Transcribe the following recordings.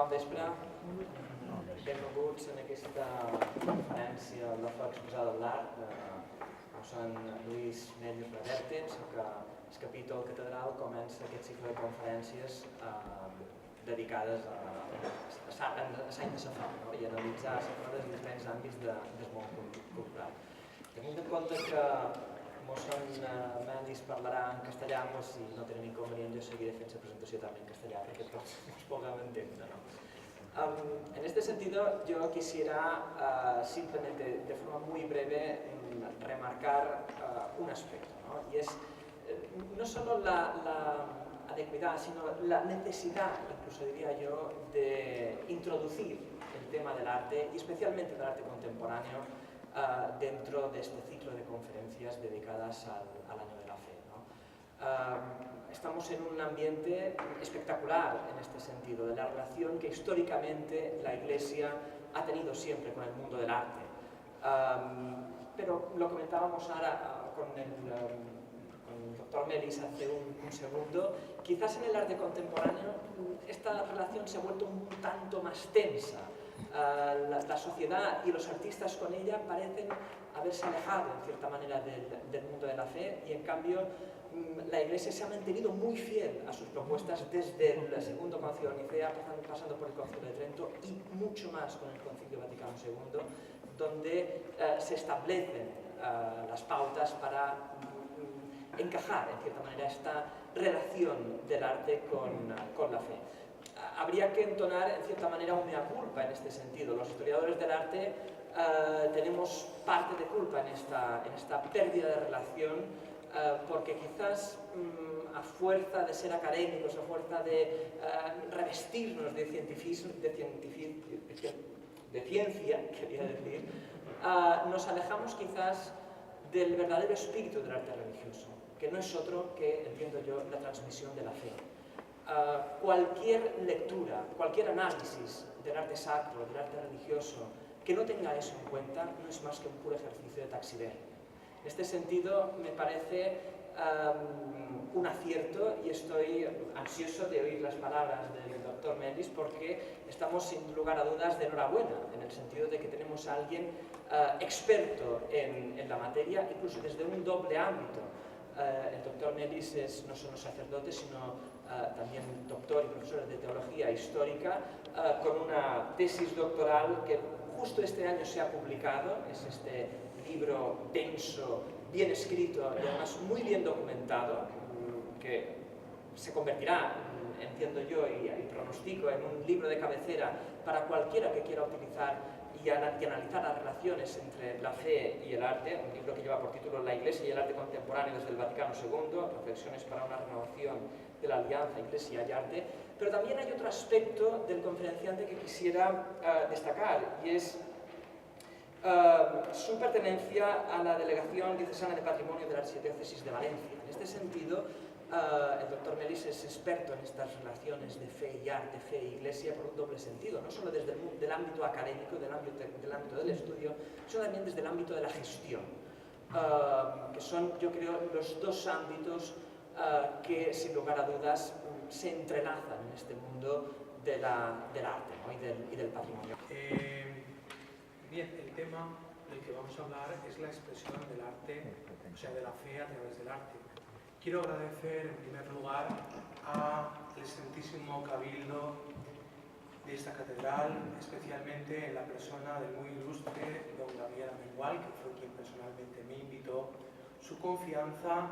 Bon vespre, benvinguts en aquesta conferència a la Fora Exposada de l'Art. Jo soc Lluís Mèndez Reverte, soc el capítol catedral, comença aquest cicle de conferències dedicades a l'any de la fora i a analitzar la fora dels diferents àmbits del món cultural. Tenint en compte que Mossèn Mendis parlarà en castellà, si no tenen inconvenient jo seguiré fent la presentació també en castellà perquè tots nos podamos entender, ¿no? En este sentido, yo quisiera simplemente de forma muy breve remarcar un aspecto, ¿no? Y es no solo la adecuidad, sino la necesidad, incluso diría yo, de introducir el tema del arte, y especialmente del arte contemporáneo, dentro de este ciclo de conferencias dedicadas al Año de la Fe, ¿no? Estamos en un ambiente espectacular en este sentido, de la relación que históricamente la Iglesia ha tenido siempre con el mundo del arte. Pero lo comentábamos ahora con el doctor Melis hace un segundo, quizás en el arte contemporáneo esta relación se ha vuelto un tanto más tensa. La sociedad y los artistas con ella parecen haberse alejado en cierta manera del mundo de la fe, y en cambio la Iglesia se ha mantenido muy fiel a sus propuestas desde el Segundo Concilio de Nicea, pasando por el Concilio de Trento y mucho más con el Concilio Vaticano II, donde se establecen las pautas para encajar en cierta manera esta relación del arte con la fe. Habría que entonar en cierta manera un mea culpa en este sentido. Los historiadores del arte tenemos parte de culpa en esta pérdida de relación, porque quizás a fuerza de ser académicos, a fuerza de revestirnos de ciencia, quería decir, nos alejamos quizás del verdadero espíritu del arte religioso, que no es otro que, entiendo yo, la transmisión de la fe. Cualquier lectura, cualquier análisis del arte sacro, del arte religioso, que no tenga eso en cuenta, no es más que un puro ejercicio de taxidermia. En este sentido, me parece un acierto, y estoy ansioso de oír las palabras del doctor Mendis, porque estamos sin lugar a dudas de enhorabuena, en el sentido de que tenemos a alguien experto en la materia, incluso desde un doble ámbito. El doctor Mendis no solo sacerdote, sino también doctor y profesor de teología histórica, con una tesis doctoral que justo este año se ha publicado. Es este libro denso, bien escrito y además muy bien documentado, que se convertirá, entiendo yo y pronostico, en un libro de cabecera para cualquiera que quiera utilizar y analizar las relaciones entre la fe y el arte, un libro que lleva por título La Iglesia y el arte contemporáneo desde el Vaticano II, reflexiones para una renovación de la alianza Iglesia y arte. Pero también hay otro aspecto del conferenciante que quisiera destacar, y es su pertenencia a la Delegación Diocesana de Patrimonio de la Archidiócesis de Valencia. En este sentido, el doctor Melis es experto en estas relaciones de fe y arte, fe e iglesia, por un doble sentido, no solo desde el ámbito académico, del ámbito del estudio, sino también desde el ámbito de la gestión, que son, yo creo, los dos ámbitos que, sin lugar a dudas, se entrelazan en este mundo del arte, ¿no? y del patrimonio. Bien, el tema del que vamos a hablar es la expresión del arte, o sea, de la fe a través del arte. Quiero agradecer en primer lugar al excelentísimo cabildo de esta catedral, especialmente en la persona del muy ilustre don Gabriel Amengual, que fue quien personalmente me invitó, su confianza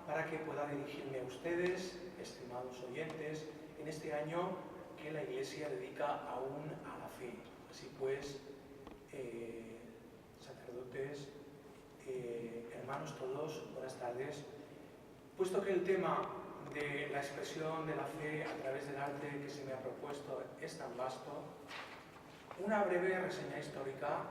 para que pueda dirigirme a ustedes, estimados oyentes, en este año que la Iglesia dedica aún a la fe. Así pues, sacerdotes, hermanos todos, buenas tardes. Puesto que el tema de la expresión de la fe a través del arte que se me ha propuesto es tan vasto, una breve reseña histórica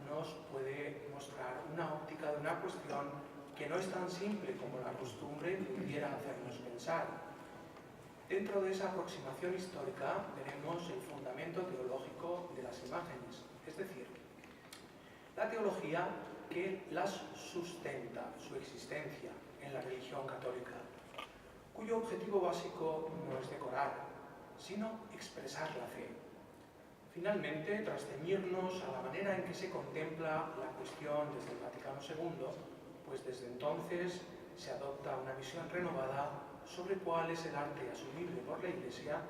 nos puede mostrar una óptica de una cuestión que no es tan simple como la costumbre pudiera hacernos pensar. Dentro de esa aproximación histórica tenemos el fundamento teológico de las imágenes, es decir, la teología que las sustenta su existencia en la religión católica, cuyo objetivo básico no es decorar, sino expresar la fe. Finalmente, tras ceñirnos a la manera en que se contempla la cuestión desde el Vaticano II, pues desde entonces se adopta una visión renovada sobre cuál es el arte asumible por la Iglesia,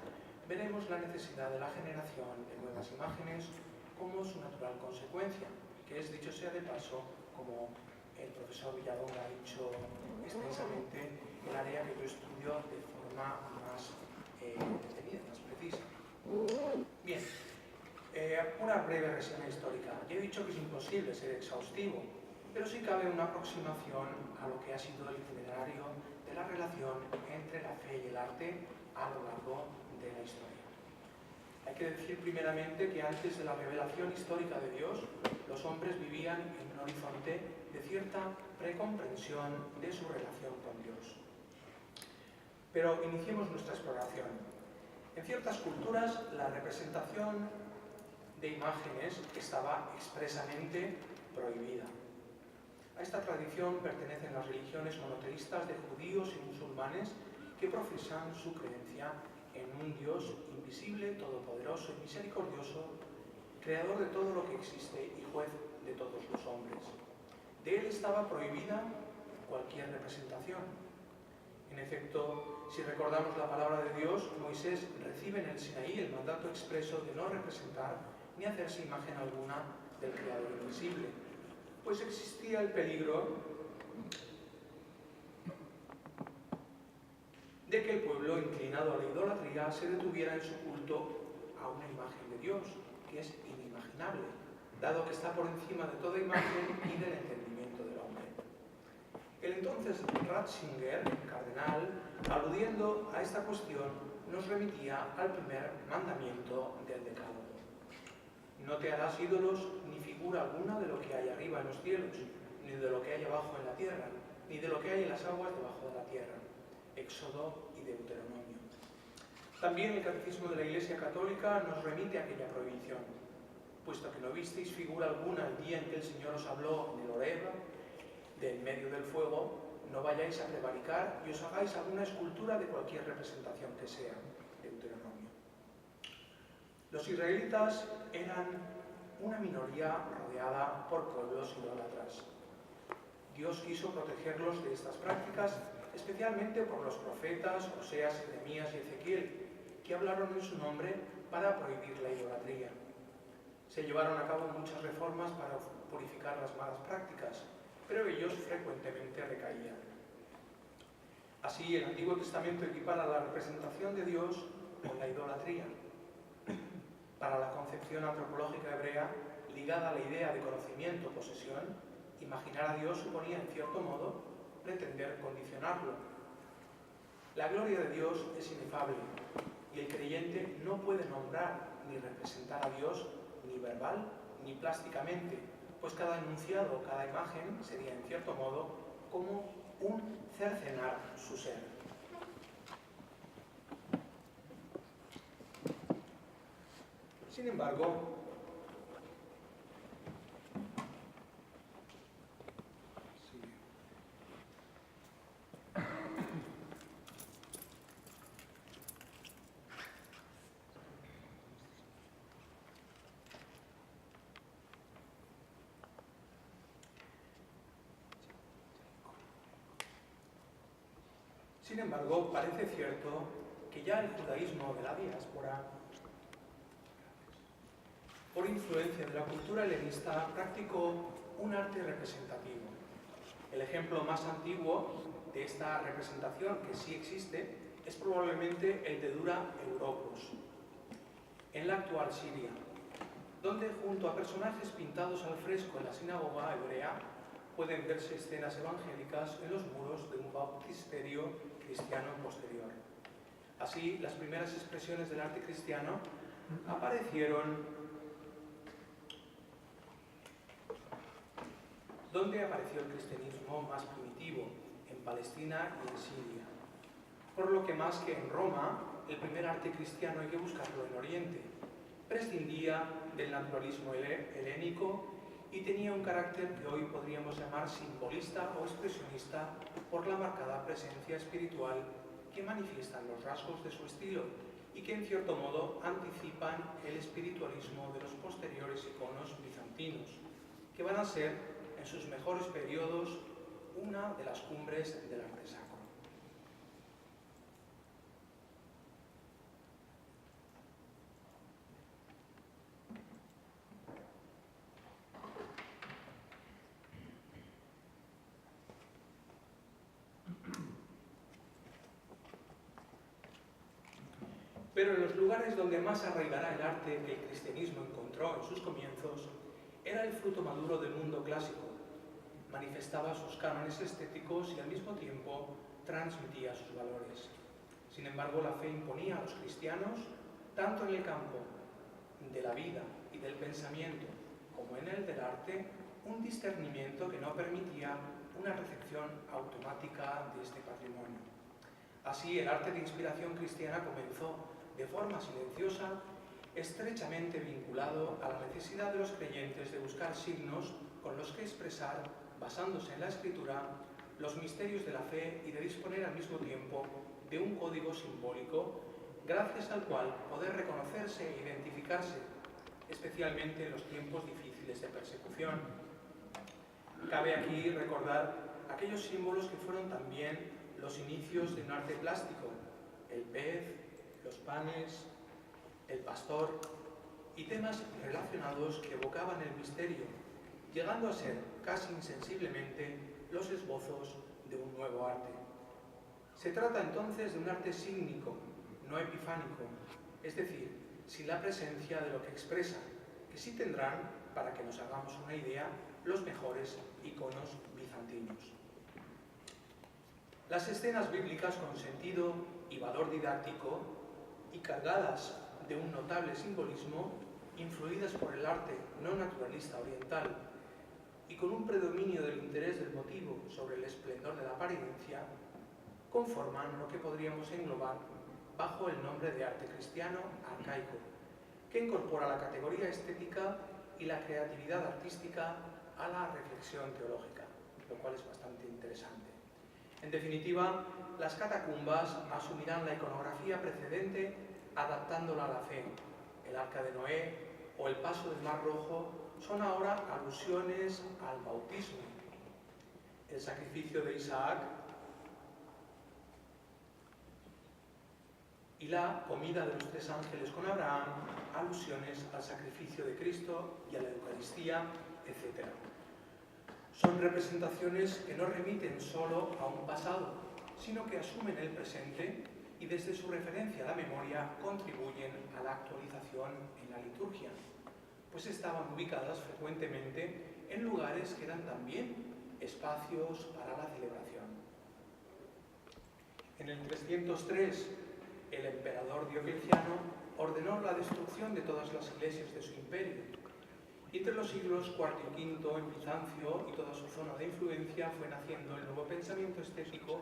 veremos la necesidad de la generación de nuevas imágenes como su natural consecuencia, que es, dicho sea de paso, como el profesor Villalón ha dicho extensamente, el área que yo estudio de forma más detenida, más precisa. Bien, una breve reseña histórica. Ya he dicho que es imposible ser exhaustivo, pero sí cabe una aproximación a lo que ha sido el itinerario de la relación entre la fe y el arte a lo largo de la historia. Hay que decir primeramente que antes de la revelación histórica de Dios, los hombres vivían en un horizonte de cierta precomprensión de su relación con Dios. Pero iniciemos nuestra exploración. En ciertas culturas, la representación de imágenes estaba expresamente prohibida. A esta tradición pertenecen las religiones monoteístas de judíos y musulmanes que profesan su creencia en un Dios invisible, todopoderoso y misericordioso, creador de todo lo que existe y juez de todos los hombres. De él estaba prohibida cualquier representación. En efecto, si recordamos la palabra de Dios, Moisés recibe en el Sinaí el mandato expreso de no representar ni hacerse imagen alguna del Creador invisible, pues existía el peligro de que el pueblo inclinado a la idolatría se detuviera en su culto a una imagen de Dios, que es inimaginable, dado que está por encima de toda imagen y del entendimiento del hombre. El entonces Ratzinger, cardenal, aludiendo a esta cuestión, nos remitía al primer mandamiento del Decálogo. No te harás ídolos ni figura alguna de lo que hay arriba en los cielos, ni de lo que hay abajo en la tierra, ni de lo que hay en las aguas debajo de la tierra. Éxodo y Deuteronomio. También el Catecismo de la Iglesia Católica nos remite a aquella prohibición. Puesto que no visteis figura alguna el día en que el Señor os habló en el Horeb, de en medio del fuego, no vayáis a prevaricar y os hagáis alguna escultura de cualquier representación que sea. Deuteronomio. Los israelitas eran una minoría rodeada por pueblos idólatras. Dios quiso protegerlos de estas prácticas, especialmente por los profetas Oseas, Jeremías y Ezequiel, que hablaron en su nombre para prohibir la idolatría. Se llevaron a cabo muchas reformas para purificar las malas prácticas, pero ellos frecuentemente recaían. Así, el Antiguo Testamento equipara la representación de Dios con la idolatría. Para la concepción antropológica hebrea, ligada a la idea de conocimiento o posesión, imaginar a Dios suponía, en cierto modo, pretender condicionarlo. La gloria de Dios es inefable y el creyente no puede nombrar ni representar a Dios ni verbal ni plásticamente, pues cada enunciado o cada imagen sería, en cierto modo, como un cercenar su ser. Sin embargo, parece cierto que ya el judaísmo de la diáspora, por influencia de la cultura helenista, practicó un arte representativo. El ejemplo más antiguo de esta representación, que sí existe, es probablemente el de Dura Europos, en la actual Siria, donde junto a personajes pintados al fresco en la sinagoga hebrea pueden verse escenas evangélicas en los muros de un baptisterio cristiano posterior. Así, las primeras expresiones del arte cristiano aparecieron donde apareció el cristianismo más primitivo, en Palestina y en Siria. Por lo que más que en Roma, el primer arte cristiano hay que buscarlo en Oriente. Prescindía del naturalismo helénico y tenía un carácter que hoy podríamos llamar simbolista o expresionista por la marcada presencia espiritual que manifiestan los rasgos de su estilo y que en cierto modo anticipan el espiritualismo de los posteriores iconos bizantinos, que van a ser, en sus mejores periodos, una de las cumbres del arte sacro. Pero en los lugares donde más arraigará el arte que el cristianismo encontró en sus comienzos, era el fruto maduro del mundo clásico. Manifestaba sus cánones estéticos y al mismo tiempo transmitía sus valores. Sin embargo, la fe imponía a los cristianos, tanto en el campo de la vida y del pensamiento como en el del arte, un discernimiento que no permitía una recepción automática de este patrimonio. Así, el arte de inspiración cristiana comenzó de forma silenciosa, estrechamente vinculado a la necesidad de los creyentes de buscar signos con los que expresar, basándose en la Escritura, los misterios de la fe y de disponer al mismo tiempo de un código simbólico gracias al cual poder reconocerse e identificarse, especialmente en los tiempos difíciles de persecución. Cabe aquí recordar aquellos símbolos que fueron también los inicios de un arte plástico: el pez, los panes, el pastor y temas relacionados que evocaban el misterio, llegando a ser casi insensiblemente los esbozos de un nuevo arte. Se trata entonces de un arte sígnico, no epifánico, es decir, sin la presencia de lo que expresa, que sí tendrán, para que nos hagamos una idea, los mejores iconos bizantinos. Las escenas bíblicas con sentido y valor didáctico y cargadas de un notable simbolismo, influidas por el arte no naturalista oriental y con un predominio del interés del motivo sobre el esplendor de la apariencia, conforman lo que podríamos englobar bajo el nombre de arte cristiano arcaico, que incorpora la categoría estética y la creatividad artística a la reflexión teológica, lo cual es bastante interesante. En definitiva, las catacumbas asumirán la iconografía precedente adaptándola a la fe. El arca de Noé o el paso del Mar Rojo son ahora alusiones al bautismo. El sacrificio de Isaac y la comida de los 3 ángeles con Abraham, alusiones al sacrificio de Cristo y a la Eucaristía, etc. Son representaciones que no remiten solo a un pasado, sino que asumen el presente y desde su referencia a la memoria contribuyen a la actualización en la liturgia, pues estaban ubicadas frecuentemente en lugares que eran también espacios para la celebración. En el 303, el emperador Diocleciano ordenó la destrucción de todas las iglesias de su imperio. Y entre los siglos IV y V en Bizancio y toda su zona de influencia fue naciendo el nuevo pensamiento estético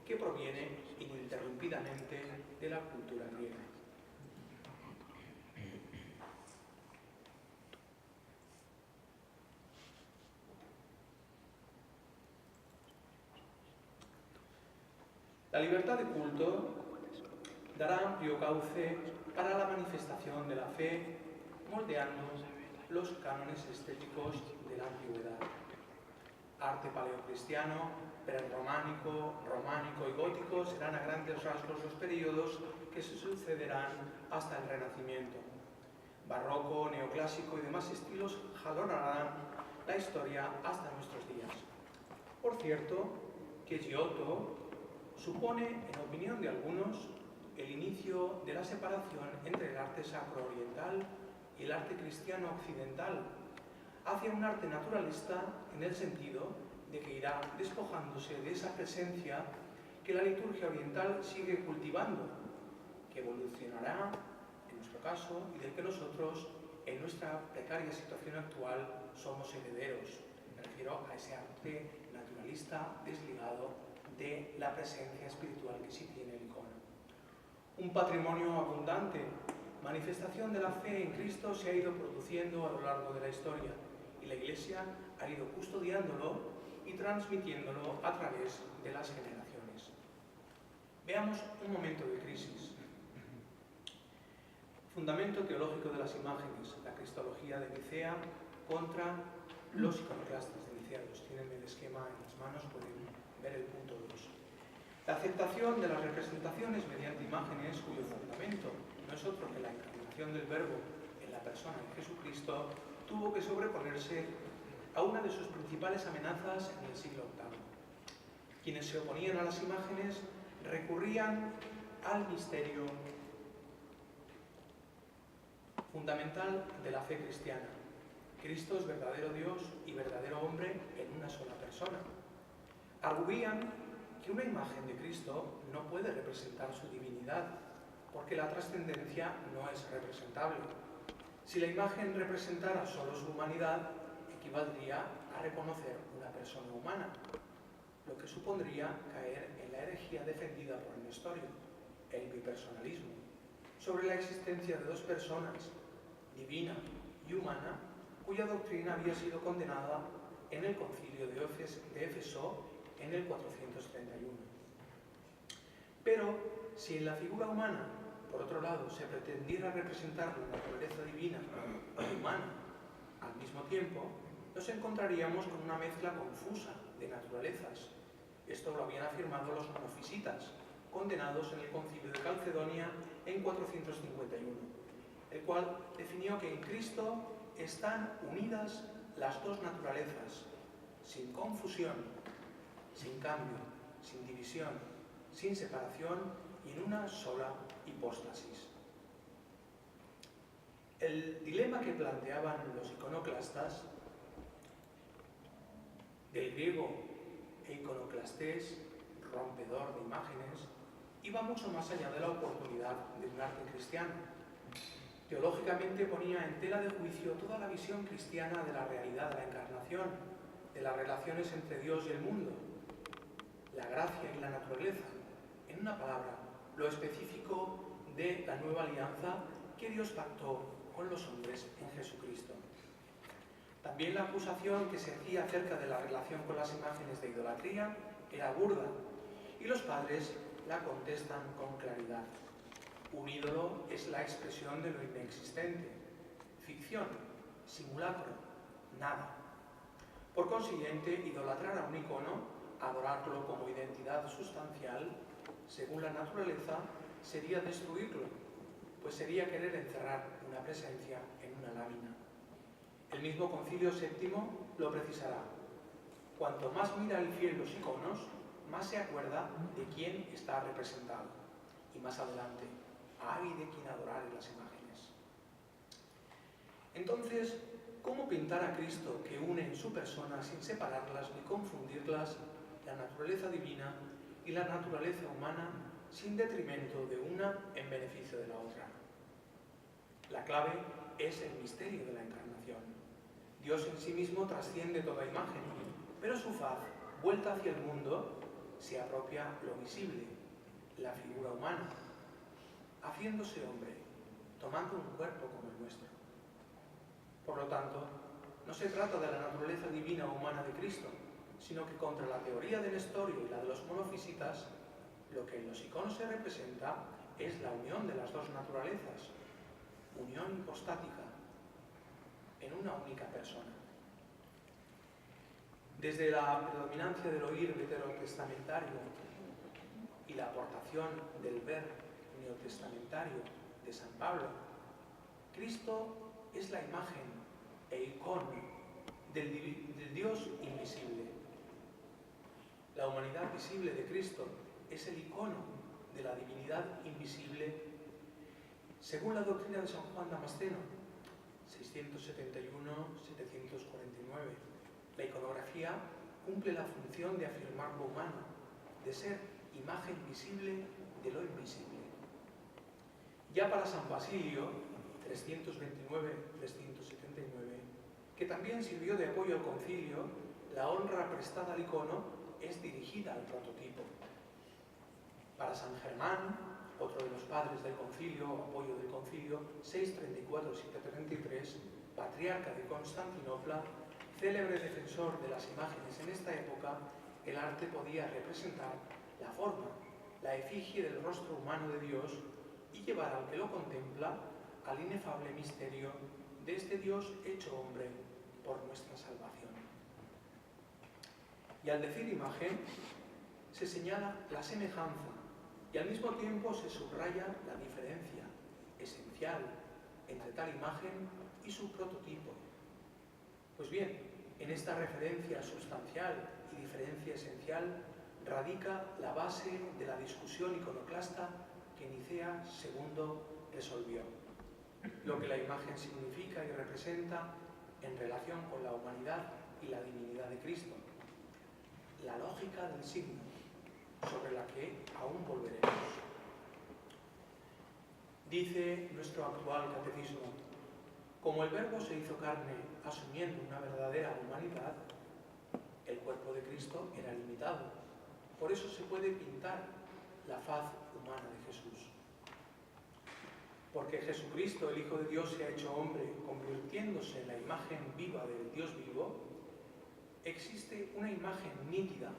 que proviene ininterrumpidamente de la cultura griega. La libertad de culto dará amplio cauce para la manifestación de la fe, moldeando los cánones estéticos de la antigüedad. Arte paleocristiano, prerrománico, románico y gótico serán a grandes rasgos los periodos que se sucederán hasta el Renacimiento. Barroco, neoclásico y demás estilos jalonarán la historia hasta nuestros días. Por cierto, que Giotto supone, en opinión de algunos, el inicio de la separación entre el arte sacro oriental y el arte cristiano occidental, hacia un arte naturalista en el sentido de que irá despojándose de esa presencia que la liturgia oriental sigue cultivando, que evolucionará, en nuestro caso, y del que nosotros, en nuestra precaria situación actual, somos herederos. Me refiero a ese arte naturalista desligado de la presencia espiritual que sí tiene el icono. Un patrimonio abundante, manifestación de la fe en Cristo, se ha ido produciendo a lo largo de la historia y la Iglesia ha ido custodiándolo y transmitiéndolo a través de las generaciones. Veamos un momento de crisis. Fundamento teológico de las imágenes, la cristología de Nicea contra los iconoclastas de Nicea. Los tienen el esquema en las manos, pueden ver el punto 2. La aceptación de las representaciones mediante imágenes cuyo fundamento no es otro que la encarnación del Verbo en la persona de Jesucristo, tuvo que sobreponerse a una de sus principales amenazas en el siglo VIII. Quienes se oponían a las imágenes recurrían al misterio fundamental de la fe cristiana. Cristo es verdadero Dios y verdadero hombre en una sola persona. Arguían que una imagen de Cristo no puede representar su divinidad, porque la trascendencia no es representable. Si la imagen representara solo su humanidad, equivaldría a reconocer una persona humana, lo que supondría caer en la herejía defendida por Nestorio, el bipersonalismo, sobre la existencia de dos personas, divina y humana, cuya doctrina había sido condenada en el concilio de Éfeso en el 431. Pero si en la figura humana, por otro lado, se pretendiera representar la naturaleza divina y humana al mismo tiempo, nos encontraríamos con una mezcla confusa de naturalezas. Esto lo habían afirmado los monofisitas, condenados en el concilio de Calcedonia en 451, el cual definió que en Cristo están unidas las dos naturalezas, sin confusión, sin cambio, sin división, sin separación y en una sola hipóstasis. El dilema que planteaban los iconoclastas, del griego iconoclastés, rompedor de imágenes, iba mucho más allá de la oportunidad de un arte cristiano. Teológicamente ponía en tela de juicio toda la visión cristiana de la realidad de la encarnación, de las relaciones entre Dios y el mundo, la gracia y la naturaleza, en una palabra, lo específico de la nueva alianza que Dios pactó con los hombres en Jesucristo. También la acusación que se hacía acerca de la relación con las imágenes de idolatría era burda, y los padres la contestan con claridad. Un ídolo es la expresión de lo inexistente, ficción, simulacro, nada. Por consiguiente, idolatrar a un icono, adorarlo como identidad sustancial, según la naturaleza, sería destruirlo, pues sería querer encerrar una presencia en una lámina. El mismo Concilio VII lo precisará. Cuanto más mira el fiel los iconos, más se acuerda de quién está representado. Y más adelante, ay de quien adorare las imágenes. Entonces, ¿cómo pintar a Cristo que une en su persona, sin separarlas ni confundirlas, la naturaleza divina y la naturaleza humana, sin detrimento de una en beneficio de la otra? La clave es el misterio de la encarnación. Dios en sí mismo trasciende toda imagen, pero su faz, vuelta hacia el mundo, se apropia lo visible, la figura humana, haciéndose hombre, tomando un cuerpo como el nuestro. Por lo tanto, no se trata de la naturaleza divina o humana de Cristo, sino que contra la teoría de Nestorio y la de los monofisitas, lo que en los iconos se representa es la unión de las dos naturalezas, unión hipostática, en una única persona. Desde la predominancia del oír veterotestamentario y la aportación del ver neotestamentario de San Pablo, Cristo es la imagen e icono del Dios invisible. La humanidad visible de Cristo es el icono de la divinidad invisible según la doctrina de San Juan Damasceno, 671-749. La iconografía cumple la función de afirmar lo humano, de ser imagen visible de lo invisible. Ya para San Basilio, 329-379, que también sirvió de apoyo al concilio, la honra prestada al icono es dirigida al prototipo. Para San Germán, otro de los padres del concilio, apoyo del concilio, 634-733, patriarca de Constantinopla, célebre defensor de las imágenes en esta época, el arte podía representar la forma, la efigie del rostro humano de Dios y llevar al que lo contempla al inefable misterio de este Dios hecho hombre por nuestra salvación. Y al decir imagen, se señala la semejanza y al mismo tiempo se subraya la diferencia esencial entre tal imagen y su prototipo. Pues bien, en esta referencia sustancial y diferencia esencial radica la base de la discusión iconoclasta que Nicea II resolvió. Lo que la imagen significa y representa en relación con la humanidad y la divinidad de Cristo. La lógica del signo, sobre la que aún volveremos. Dice nuestro actual catecismo: como el Verbo se hizo carne asumiendo una verdadera humanidad, el cuerpo de Cristo era limitado. Por eso se puede pintar la faz humana de Jesús. Porque Jesucristo, el Hijo de Dios, se ha hecho hombre, convirtiéndose en la imagen viva del Dios vivo, existe una imagen nítida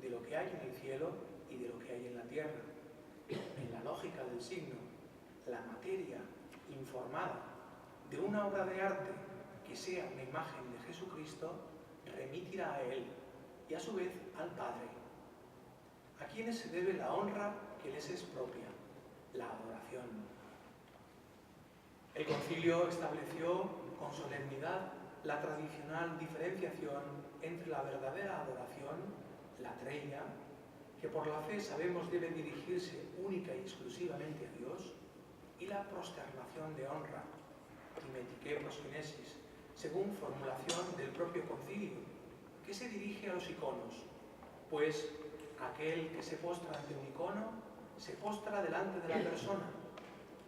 de lo que hay en el cielo y de lo que hay en la tierra. En la lógica del signo, la materia informada de una obra de arte que sea una imagen de Jesucristo remitirá a Él y a su vez al Padre, a quienes se debe la honra que les es propia, la adoración. El concilio estableció con solemnidad la tradicional diferenciación entre la verdadera adoración, la treia, que por la fe sabemos debe dirigirse única y exclusivamente a Dios, y la prosternación de honra, timetique proskynesis, según formulación del propio concilio, que se dirige a los iconos, pues aquel que se postra ante un icono se postra delante de la persona,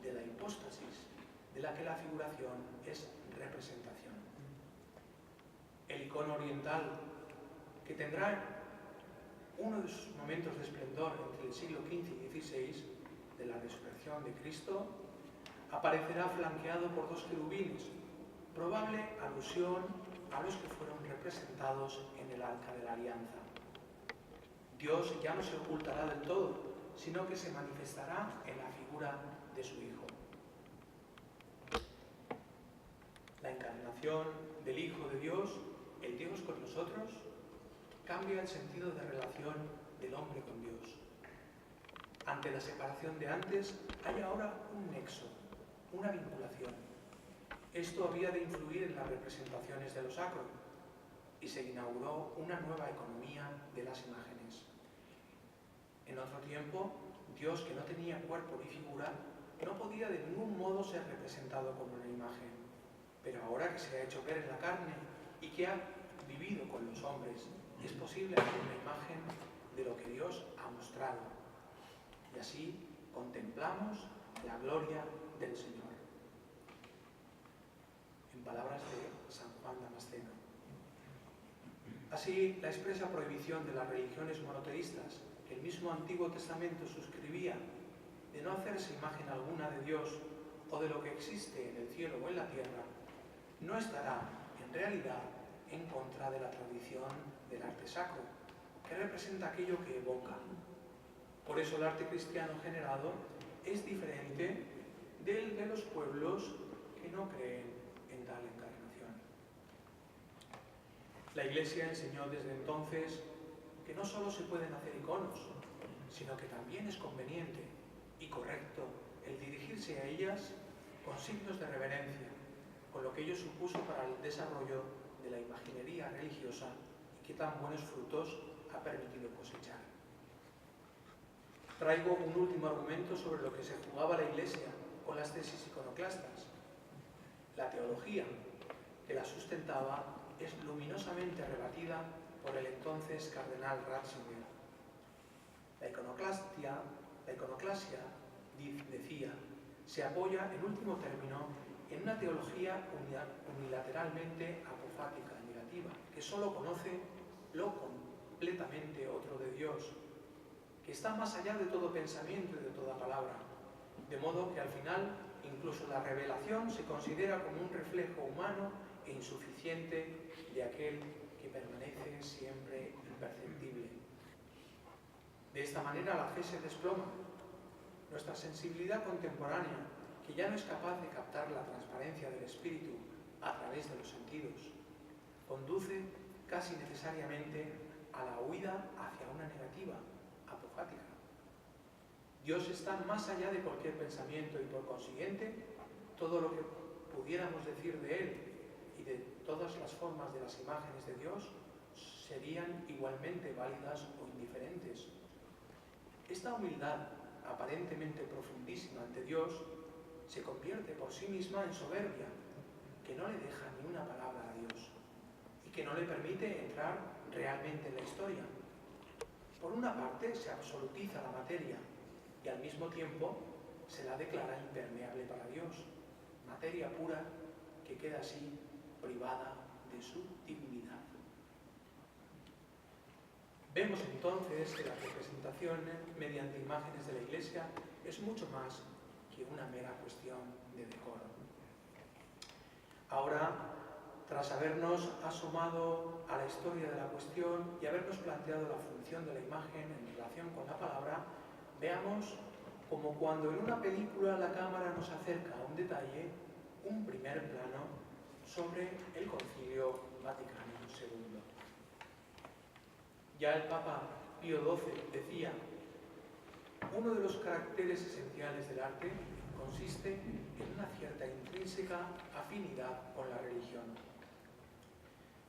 de la hipóstasis, de la que la figuración es representación. El icono oriental, que tendrá uno de sus momentos de esplendor entre el siglo XV y XVI, de la resurrección de Cristo, aparecerá flanqueado por dos querubines, probable alusión a los que fueron representados en el Arca de la Alianza. Dios ya no se ocultará del todo, sino que se manifestará en la figura de su Hijo. La encarnación del Hijo de Dios, el Dios con nosotros, cambia el sentido de relación del hombre con Dios. Ante la separación de antes, hay ahora un nexo, una vinculación. Esto había de influir en las representaciones de lo sacro, y se inauguró una nueva economía de las imágenes. En otro tiempo, Dios, que no tenía cuerpo ni figura, no podía de ningún modo ser representado como una imagen. Pero ahora que se ha hecho ver en la carne y que ha vivido con los hombres, es posible hacer una imagen de lo que Dios ha mostrado. Y así contemplamos la gloria del Señor. En palabras de San Juan Damasceno. Así, la expresa prohibición de las religiones monoteístas que el mismo Antiguo Testamento suscribía de no hacerse imagen alguna de Dios o de lo que existe en el cielo o en la tierra, no estará, en realidad, en contra de la tradición del arte sacro, que representa aquello que evoca. Por eso el arte cristiano generado es diferente del de los pueblos que no creen en tal encarnación. La Iglesia enseñó desde entonces que no solo se pueden hacer iconos, sino que también es conveniente y correcto el dirigirse a ellas con signos de reverencia, con lo que ello supuso para el desarrollo de la imaginería religiosa y que tan buenos frutos ha permitido cosechar. Traigo un último argumento sobre lo que se jugaba la Iglesia con las tesis iconoclastas. La teología que la sustentaba es luminosamente rebatida por el entonces cardenal Ratzinger. La iconoclasia, decía, se apoya en último término en una teología unilateralmente apofática, negativa, que solo conoce lo completamente otro de Dios, que está más allá de todo pensamiento y de toda palabra, de modo que al final incluso la revelación se considera como un reflejo humano e insuficiente de aquel que permanece siempre imperceptible. De esta manera la fe se desploma. Nuestra sensibilidad contemporánea, que ya no es capaz de captar la transparencia del espíritu a través de los sentidos, conduce casi necesariamente a la huida hacia una negativa, apofática. Dios está más allá de cualquier pensamiento y por consiguiente todo lo que pudiéramos decir de Él y de todas las formas de las imágenes de Dios serían igualmente válidas o indiferentes. Esta humildad aparentemente profundísima ante Dios se convierte por sí misma en soberbia, que no le deja ni una palabra a Dios y que no le permite entrar realmente en la historia. Por una parte, se absolutiza la materia y al mismo tiempo se la declara impermeable para Dios, materia pura que queda así privada de su divinidad. Vemos entonces que la representación mediante imágenes de la Iglesia es mucho más que una mera cuestión de decoro. Ahora, tras habernos asomado a la historia de la cuestión y habernos planteado la función de la imagen en relación con la palabra, veamos como cuando en una película la cámara nos acerca a un detalle, un primer plano sobre el Concilio Vaticano II. Ya el Papa Pío XII decía: uno de los caracteres esenciales del arte consiste en una cierta intrínseca afinidad con la religión.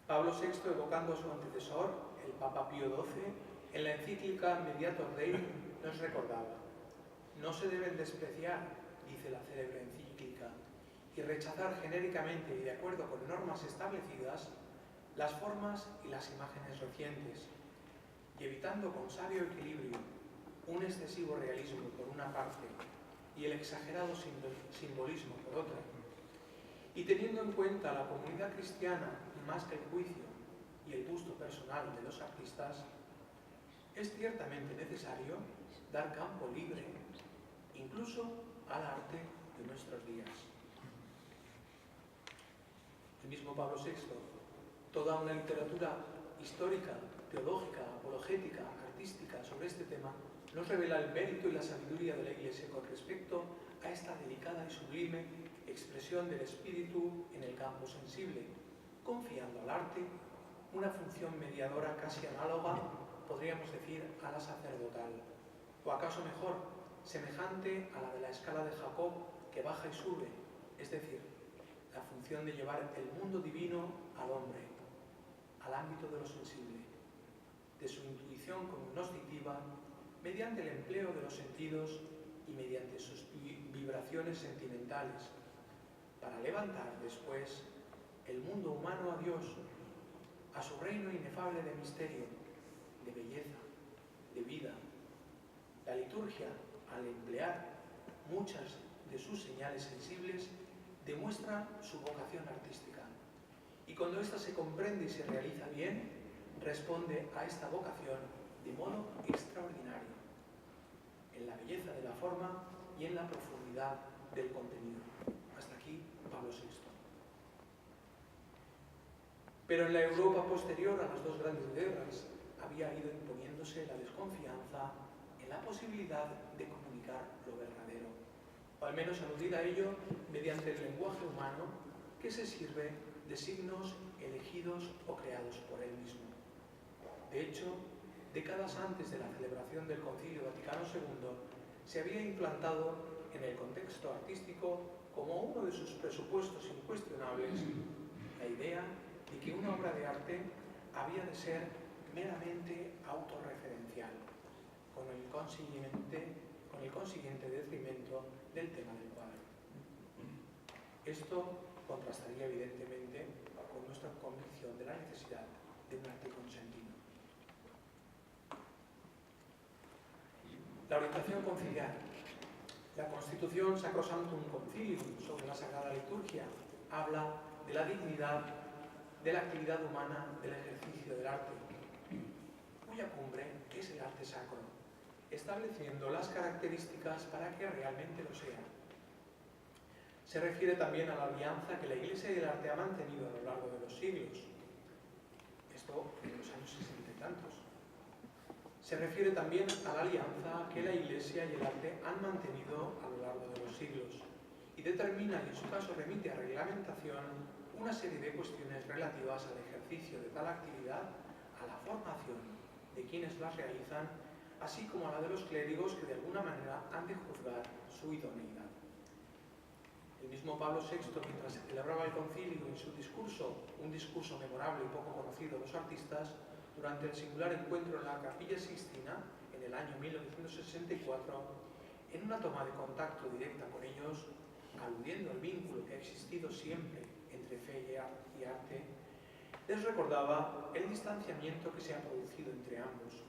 Pablo VI, evocando a su antecesor, el Papa Pío XII, en la encíclica Mediator Dei, nos recordaba: no se deben despreciar, dice la célebre encíclica, y rechazar genéricamente y de acuerdo con normas establecidas las formas y las imágenes recientes, y evitando con sabio equilibrio un excesivo realismo por una parte y el exagerado simbolismo por otra, y teniendo en cuenta la comunidad cristiana más que el juicio y el gusto personal de los artistas, es ciertamente necesario dar campo libre, incluso al arte de nuestros días. El mismo Pablo VI, toda una literatura histórica, teológica, apologética, artística sobre este tema, nos revela el mérito y la sabiduría de la Iglesia con respecto a esta delicada y sublime expresión del espíritu en el campo sensible, confiando al arte una función mediadora casi análoga, podríamos decir, a la sacerdotal, o acaso mejor, semejante a la de la escala de Jacob que baja y sube, es decir, la función de llevar el mundo divino al hombre, al ámbito de lo sensible, de su intuición cognoscitiva, mediante el empleo de los sentidos y mediante sus vibraciones sentimentales, para levantar después el mundo humano a Dios, a su reino inefable de misterio, de belleza, de vida. La liturgia, al emplear muchas de sus señales sensibles, demuestra su vocación artística. Y cuando ésta se comprende y se realiza bien, responde a esta vocación de modo extraordinario, en la belleza de la forma y en la profundidad del contenido. Hasta aquí Pablo VI. Pero en la Europa posterior a las dos grandes guerras había ido imponiéndose la desconfianza en la posibilidad de comunicar lo verdadero, o al menos aludir a ello mediante el lenguaje humano que se sirve de signos elegidos o creados por él mismo. De hecho, décadas antes de la celebración del Concilio Vaticano II, se había implantado en el contexto artístico como uno de sus presupuestos incuestionables la idea de que una obra de arte había de ser meramente autorreferencial, con el consiguiente detrimento del tema del cuadro. Esto contrastaría evidentemente con nuestra convicción de la necesidad de un arte consentido. La orientación conciliar. La Constitución Sacrosanctum Concilium sobre la Sagrada Liturgia habla de la dignidad de la actividad humana del ejercicio del arte, cuya cumbre es el arte sacro, estableciendo las características para que realmente lo sea. Se refiere también a la alianza que la Iglesia y el arte ha mantenido a lo largo de los siglos. Esto en los años 60 y tantos. Se refiere también a la alianza que la Iglesia y el arte han mantenido a lo largo de los siglos y determina, y en su caso remite a reglamentación, una serie de cuestiones relativas al ejercicio de tal actividad, a la formación de quienes las realizan, así como a la de los clérigos que de alguna manera han de juzgar su idoneidad. El mismo Pablo VI, mientras se celebraba el concilio en su discurso, un discurso memorable y poco conocido a los artistas, durante el singular encuentro en la Capilla Sixtina, en el año 1964, en una toma de contacto directa con ellos, aludiendo al vínculo que ha existido siempre entre fe y arte, les recordaba el distanciamiento que se ha producido entre ambos,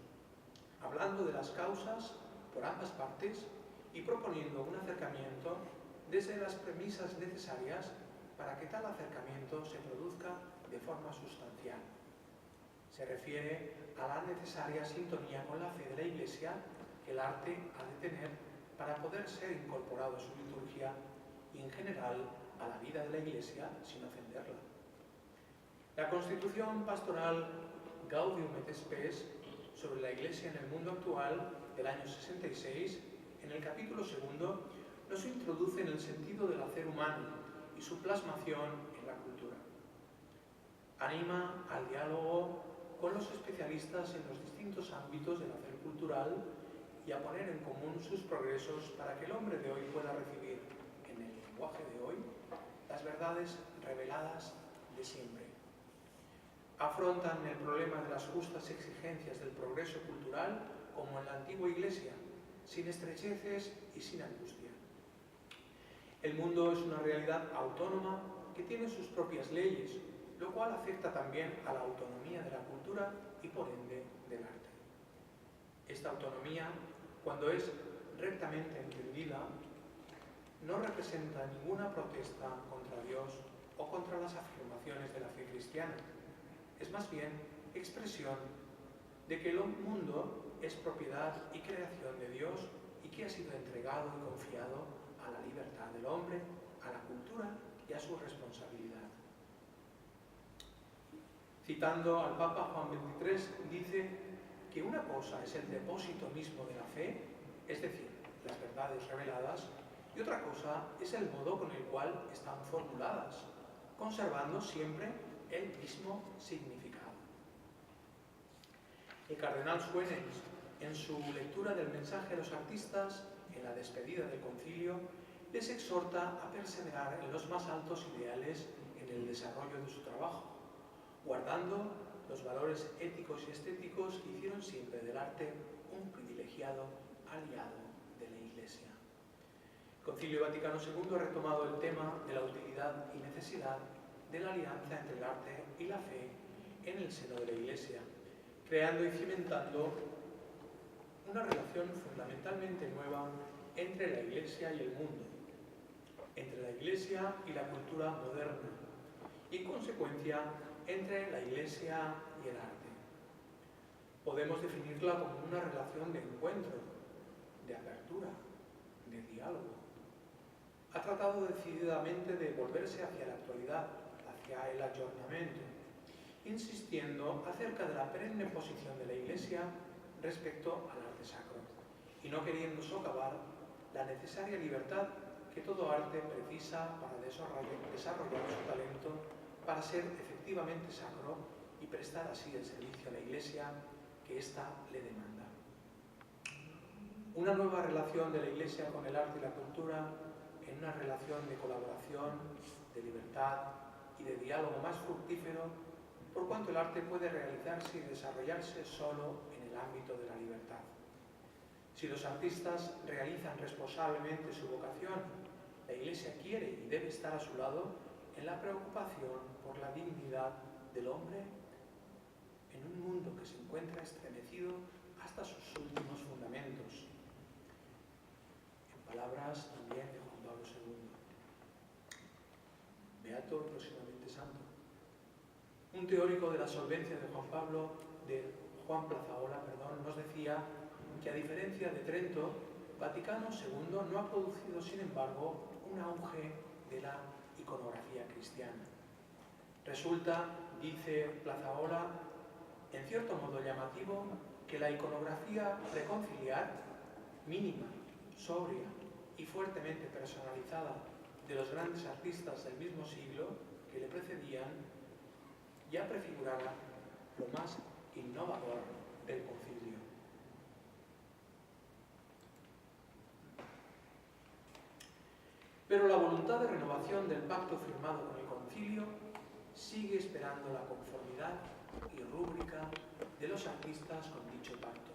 hablando de las causas por ambas partes y proponiendo un acercamiento desde las premisas necesarias para que tal acercamiento se produzca de forma sustancial. Se refiere a la necesaria sintonía con la fe de la Iglesia que el arte ha de tener para poder ser incorporado a su liturgia y en general a la vida de la Iglesia sin ofenderla. La Constitución Pastoral Gaudium et Spes sobre la Iglesia en el mundo actual del año 66, en el capítulo 2, nos introduce en el sentido del hacer humano y su plasmación en la cultura. Anima al diálogo con los especialistas en los distintos ámbitos del hacer cultural y a poner en común sus progresos para que el hombre de hoy pueda recibir, en el lenguaje de hoy, las verdades reveladas de siempre. Afrontan el problema de las justas exigencias del progreso cultural como en la antigua Iglesia, sin estrecheces y sin angustia. El mundo es una realidad autónoma que tiene sus propias leyes, lo cual afecta también a la autonomía de la cultura y por ende del arte. Esta autonomía, cuando es rectamente entendida, no representa ninguna protesta contra Dios o contra las afirmaciones de la fe cristiana. Es más bien expresión de que el mundo es propiedad y creación de Dios y que ha sido entregado y confiado a la libertad del hombre, a la cultura y a su responsabilidad. Citando al Papa Juan XXIII, dice que una cosa es el depósito mismo de la fe, es decir, las verdades reveladas, y otra cosa es el modo con el cual están formuladas, conservando siempre el mismo significado. El cardenal Suenens, en su lectura del mensaje a los artistas, en la despedida del concilio, les exhorta a perseverar en los más altos ideales en el desarrollo de su trabajo, guardando los valores éticos y estéticos que hicieron siempre del arte un privilegiado aliado de la Iglesia. El Concilio Vaticano II ha retomado el tema de la utilidad y necesidad de la alianza entre el arte y la fe en el seno de la Iglesia, creando y cimentando una relación fundamentalmente nueva entre la Iglesia y el mundo, entre la Iglesia y la cultura moderna, y en consecuencia entre la Iglesia y el arte. Podemos definirla como una relación de encuentro, de apertura, de diálogo. Ha tratado decididamente de volverse hacia la actualidad, hacia el aggiornamento, insistiendo acerca de la perenne posición de la Iglesia respecto al arte sacro, y no queriendo socavar la necesaria libertad que todo arte precisa para desarrollar su talento, para ser efectivamente sacro y prestar así el servicio a la Iglesia que ésta le demanda. Una nueva relación de la Iglesia con el arte y la cultura, en una relación de colaboración, de libertad y de diálogo más fructífero, por cuanto el arte puede realizarse y desarrollarse solo en el ámbito de la libertad. Si los artistas realizan responsablemente su vocación, la Iglesia quiere y debe estar a su lado en la preocupación por la dignidad del hombre en un mundo que se encuentra estremecido hasta sus últimos fundamentos. En palabras también de Juan Pablo II. Beato, próximamente santo. Un teórico de la solvencia de Juan Plazaola, nos decía que a diferencia de Trento, Vaticano II no ha producido, sin embargo, un auge de la iconografía cristiana. Resulta, dice Plazaola, en cierto modo llamativo, que la iconografía preconciliar, mínima, sobria y fuertemente personalizada de los grandes artistas del mismo siglo que le precedían ya prefigurara lo más innovador del concilio. Pero la voluntad de renovación del pacto firmado con el concilio sigue esperando la conformidad y rúbrica de los artistas con dicho pacto,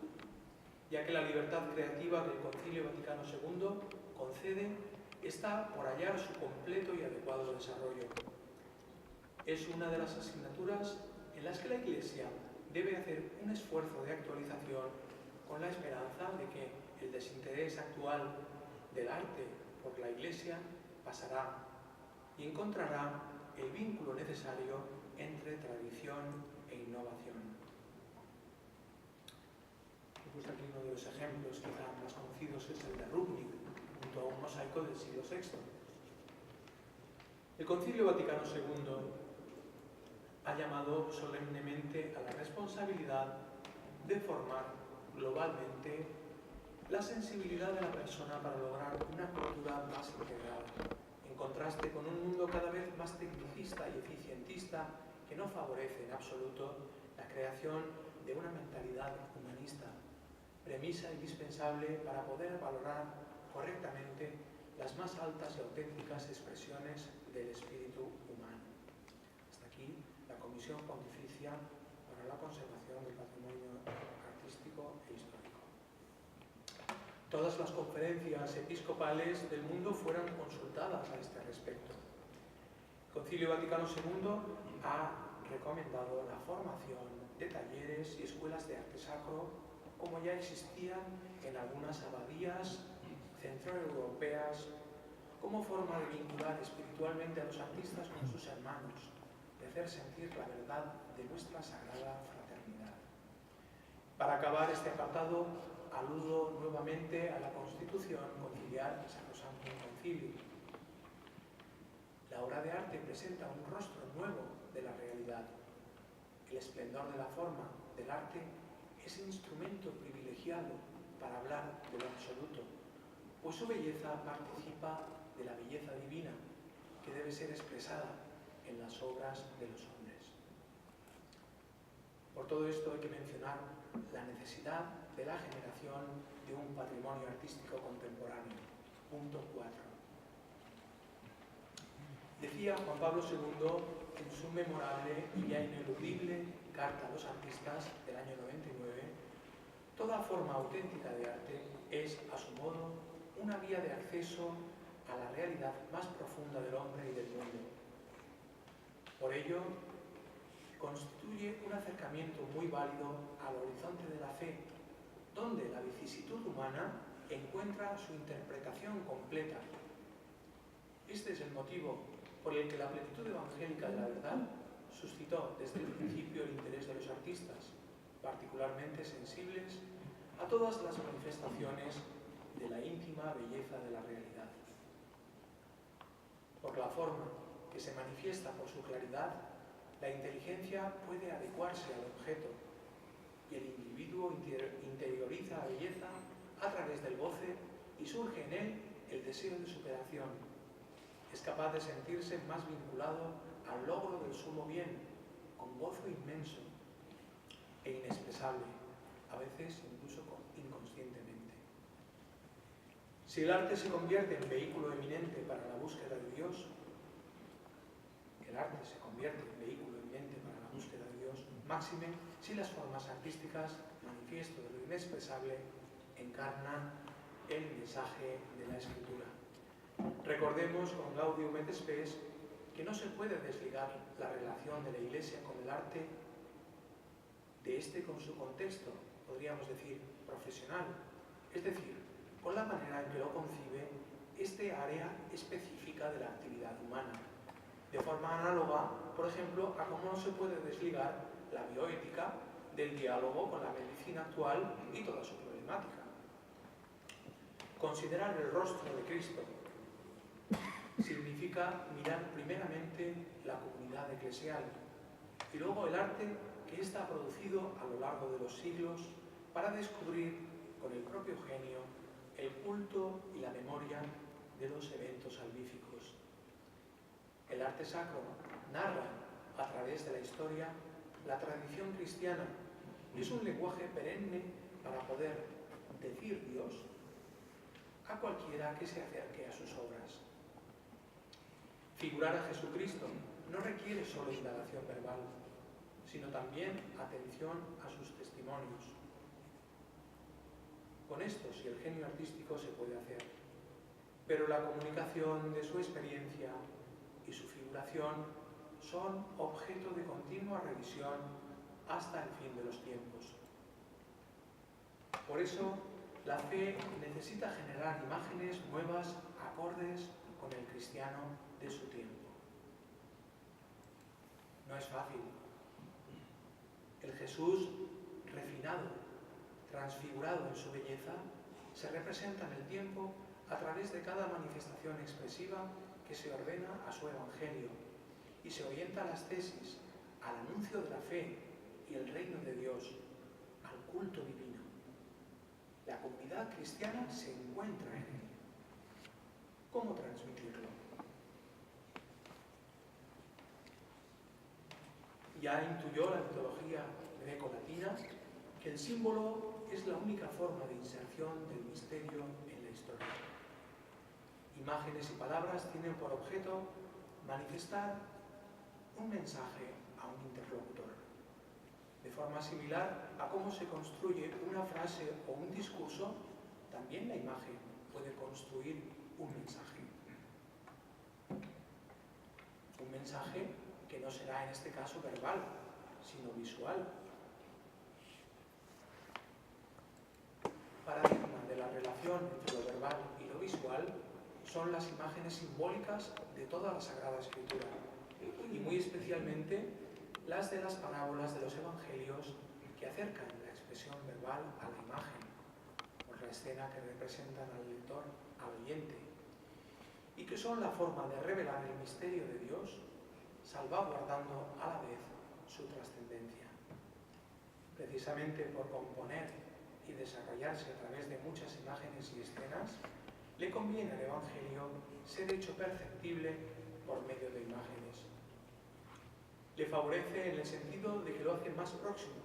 ya que la libertad creativa que el Concilio Vaticano II concede está por hallar su completo y adecuado desarrollo. Es una de las asignaturas en las que la Iglesia debe hacer un esfuerzo de actualización con la esperanza de que el desinterés actual del arte por la Iglesia pasará y encontrará el vínculo necesario entre tradición e innovación. He puesto aquí uno de los ejemplos quizá más conocidos, es el de Rubnik, junto a un mosaico del siglo VI. El Concilio Vaticano II ha llamado solemnemente a la responsabilidad de formar globalmente la sensibilidad de la persona para lograr una cultura más integral, en contraste con un mundo cada vez más tecnicista y eficientista que no favorece en absoluto la creación de una mentalidad humanista, premisa indispensable para poder valorar correctamente las más altas y auténticas expresiones del espíritu humano. Hasta aquí la Comisión Pontificia para la Conservación del Patrimonio Artístico e Histórico. Todas las conferencias episcopales del mundo fueron consultadas a este respecto. El Concilio Vaticano II ha recomendado la formación de talleres y escuelas de arte sacro, como ya existían en algunas abadías centroeuropeas, como forma de vincular espiritualmente a los artistas con sus hermanos, de hacer sentir la verdad de nuestra sagrada fraternidad. Para acabar este apartado, aludo nuevamente a la Constitución Conciliar Sacrosanctum Concilium. La obra de arte presenta un rostro nuevo de la realidad. El esplendor de la forma del arte es instrumento privilegiado para hablar de lo absoluto, pues su belleza participa de la belleza divina que debe ser expresada en las obras de los hombres. Por todo esto hay que mencionar la necesidad de la generación de un patrimonio artístico contemporáneo. Punto 4. Decía Juan Pablo II en su memorable y ya ineludible Carta a los Artistas del año 99, toda forma auténtica de arte es, a su modo, una vía de acceso a la realidad más profunda del hombre y del mundo. Por ello, constituye un acercamiento muy válido al horizonte de la fe, donde la vicisitud humana encuentra su interpretación completa. Este es el motivo por el que la plenitud evangélica de la verdad suscitó desde el principio el interés de los artistas, particularmente sensibles a todas las manifestaciones de la íntima belleza de la realidad. Por la forma que se manifiesta por su claridad, la inteligencia puede adecuarse al objeto y el individuo interioriza la belleza a través del goce y surge en él el deseo de superación. Es capaz de sentirse más vinculado al logro del sumo bien, con gozo inmenso e inexpresable, a veces incluso inconscientemente. Si el arte se convierte en vehículo eminente para la búsqueda de Dios, máxime si las formas artísticas, manifiesto de lo inexpresable, encarnan el mensaje de la Escritura. Recordemos con Gaudium et Spes que no se puede desligar la relación de la Iglesia con el arte de este con su contexto, podríamos decir, profesional, es decir, con la manera en que lo concibe este área específica de la actividad humana. De forma análoga, por ejemplo, a cómo no se puede desligar la bioética del diálogo con la medicina actual y toda su problemática. Considerar el rostro de Cristo significa mirar primeramente la comunidad eclesial y luego el arte que ésta ha producido a lo largo de los siglos para descubrir con el propio genio el culto y la memoria de los eventos salvíficos. el arte sacro narra a través de la historia la tradición cristiana y es un lenguaje perenne para poder decir Dios a cualquiera que se acerque a sus obras. Figurar a Jesucristo no requiere solo indagación verbal, sino también atención a sus testimonios. Con estos y el genio artístico se puede hacer, pero la comunicación de su experiencia y su figuración son objeto de continua revisión hasta el fin de los tiempos. Por eso, la fe necesita generar imágenes nuevas, acordes con el cristiano de su tiempo. No es fácil. El Jesús refinado, transfigurado en su belleza, se representa en el tiempo a través de cada manifestación expresiva que se ordena a su evangelio y se orienta a las tesis, al anuncio de la fe y el reino de Dios, al culto divino. La comunidad cristiana se encuentra en él. ¿Cómo transmitirlo? Ya intuyó la mitología greco-latina que el símbolo es la única forma de inserción del misterio en la historia. Imágenes y palabras tienen por objeto manifestar un mensaje a un interlocutor. De forma similar a cómo se construye una frase o un discurso, también la imagen puede construir un mensaje. Un mensaje que no será en este caso verbal, sino visual. Paradigma de la relación entre lo verbal y lo visual son las imágenes simbólicas de toda la Sagrada Escritura, y muy especialmente las de las parábolas de los evangelios que acercan la expresión verbal a la imagen, por la escena que representan al lector, al oyente, y que son la forma de revelar el misterio de Dios, salvaguardando a la vez su trascendencia. Precisamente por componer y desarrollarse a través de muchas imágenes y escenas, le conviene al Evangelio ser hecho perceptible por medio de imágenes. Le favorece en el sentido de que lo hace más próximo,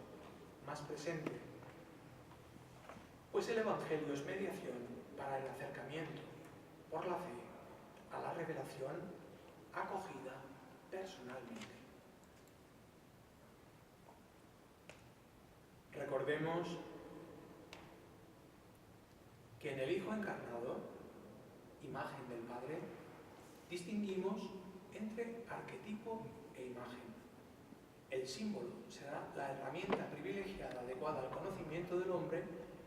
más presente, pues el Evangelio es mediación para el acercamiento por la fe a la revelación acogida personalmente. Recordemos que en el Hijo encarnado, imagen del Padre, distinguimos entre arquetipo e imagen. El símbolo será la herramienta privilegiada adecuada al conocimiento del hombre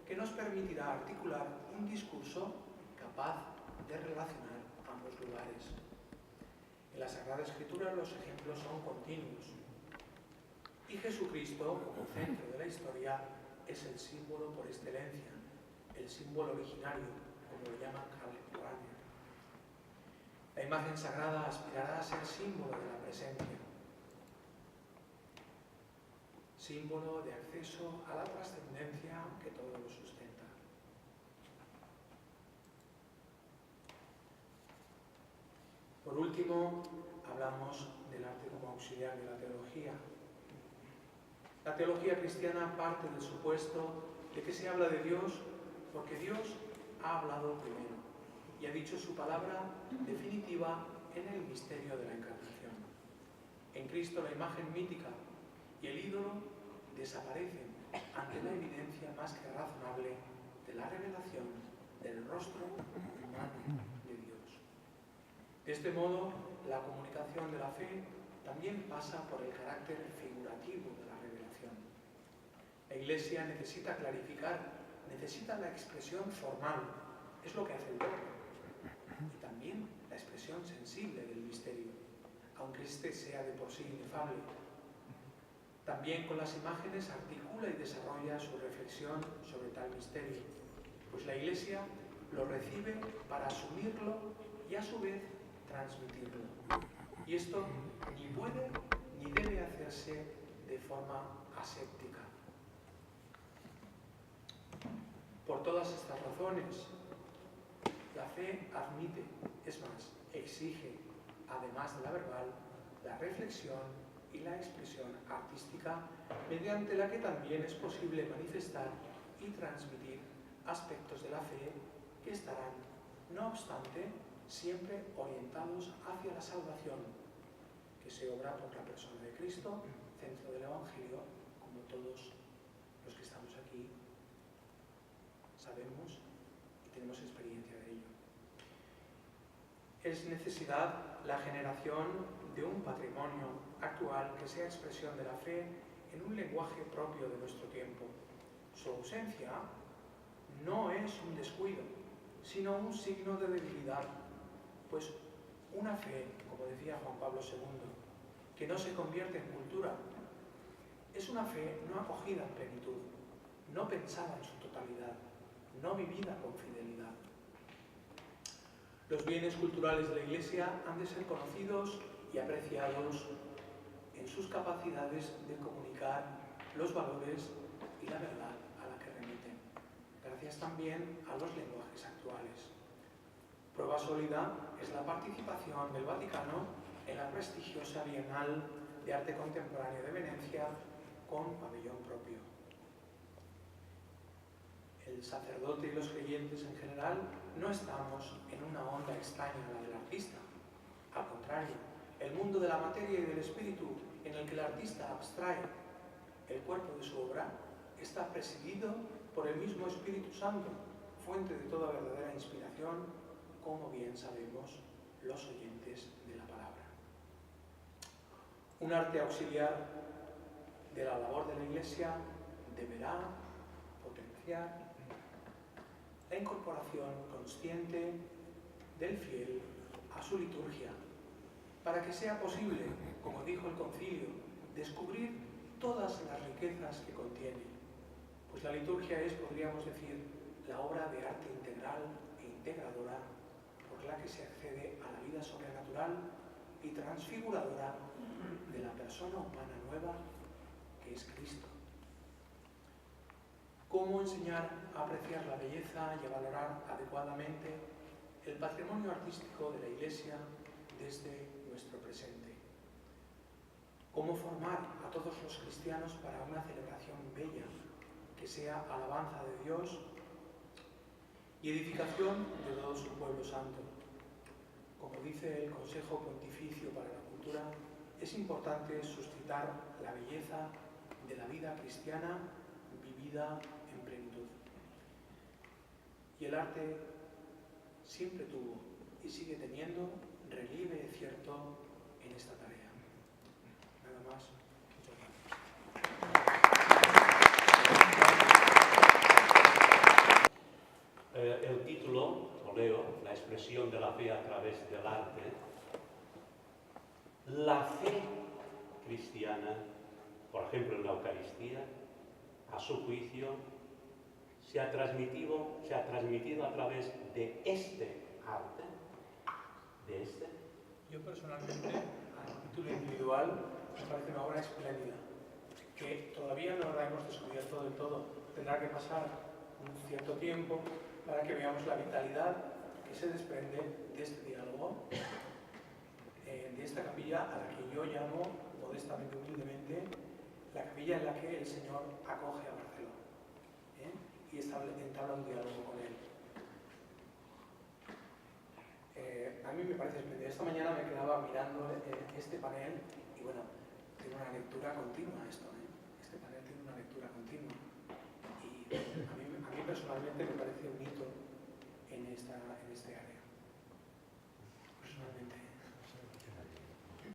que nos permitirá articular un discurso capaz de relacionar ambos lugares. En la Sagrada Escritura los ejemplos son continuos y Jesucristo, como centro de la historia, es el símbolo por excelencia, el símbolo originario, como lo llama Karl Rahner. La imagen sagrada aspirará a ser símbolo de la presencia, símbolo de acceso a la trascendencia que todo lo sustenta. Por último, hablamos del arte como auxiliar de la teología. La teología cristiana parte del supuesto de que se habla de Dios porque Dios ha hablado primero y ha dicho su palabra definitiva en el misterio de la encarnación. En Cristo la imagen mítica y el ídolo desaparecen ante la evidencia más que razonable de la revelación del rostro humano de Dios. De este modo, la comunicación de la fe también pasa por el carácter figurativo de la revelación. La Iglesia necesita clarificar, necesita la expresión formal, es lo que hace el dogma, y también la expresión sensible del misterio, aunque éste sea de por sí inefable. También con las imágenes articula y desarrolla su reflexión sobre tal misterio, pues la Iglesia lo recibe para asumirlo y a su vez transmitirlo. Y esto ni puede ni debe hacerse de forma aséptica. Por todas estas razones, la fe admite, es más, exige además de la verbal, la reflexión y la expresión artística, mediante la que también es posible manifestar y transmitir aspectos de la fe que estarán, no obstante, siempre orientados hacia la salvación, que se obra por la persona de Cristo, centro del Evangelio, como todos los que estamos aquí sabemos y tenemos experiencia de ello. Es necesidad la generación de un patrimonio actual que sea expresión de la fe en un lenguaje propio de nuestro tiempo. Su ausencia no es un descuido, sino un signo de debilidad, pues una fe, como decía Juan Pablo II, que no se convierte en cultura, es una fe no acogida en plenitud, no pensada en su totalidad, no vivida con fidelidad. Los bienes culturales de la Iglesia han de ser conocidos y apreciados en sus capacidades de comunicar los valores y la verdad a la que remiten, gracias también a los lenguajes actuales. Prueba sólida es la participación del Vaticano en la prestigiosa Bienal de Arte Contemporáneo de Venecia con pabellón propio. El sacerdote y los creyentes en general no estamos en una onda extraña a la del artista. Al contrario, el mundo de la materia y del espíritu en el que el artista abstrae el cuerpo de su obra está presidido por el mismo Espíritu Santo, fuente de toda verdadera inspiración, como bien sabemos los oyentes de la palabra. Un arte auxiliar de la labor de la Iglesia deberá potenciar la incorporación consciente del fiel a su liturgia, para que sea posible, como dijo el concilio, descubrir todas las riquezas que contiene. Pues la liturgia es, podríamos decir, la obra de arte integral e integradora por la que se accede a la vida sobrenatural y transfiguradora de la persona humana nueva que es Cristo. ¿Cómo enseñar a apreciar la belleza y a valorar adecuadamente el patrimonio artístico de la Iglesia desde nuestro presente? ¿Cómo formar a todos los cristianos para una celebración bella que sea alabanza de Dios y edificación de todo su pueblo santo? Como dice el Consejo Pontificio para la Cultura, es importante suscitar la belleza de la vida cristiana vivida en plenitud. Y el arte siempre tuvo y sigue teniendo relieve cierto en esta tarea. Nada más. Muchas gracias. El título, lo leo, la expresión de la fe a través del arte. La fe cristiana, por ejemplo en la Eucaristía, a su juicio, se ha transmitido a través de este arte, Yo personalmente, a título individual, me parece una obra espléndida, que todavía no la hemos descubierto del todo. Tendrá que pasar un cierto tiempo para que veamos la vitalidad que se desprende de este diálogo, de esta capilla a la que yo llamo, modestamente, humildemente, la capilla en la que el Señor acoge a Marcelo y entabla un diálogo con él. A mí me parece espléndido. Esta mañana me quedaba mirando este panel y bueno, tiene una lectura continua esto. Este panel tiene una lectura continua y a mí personalmente me parece un hito en este área. Personalmente.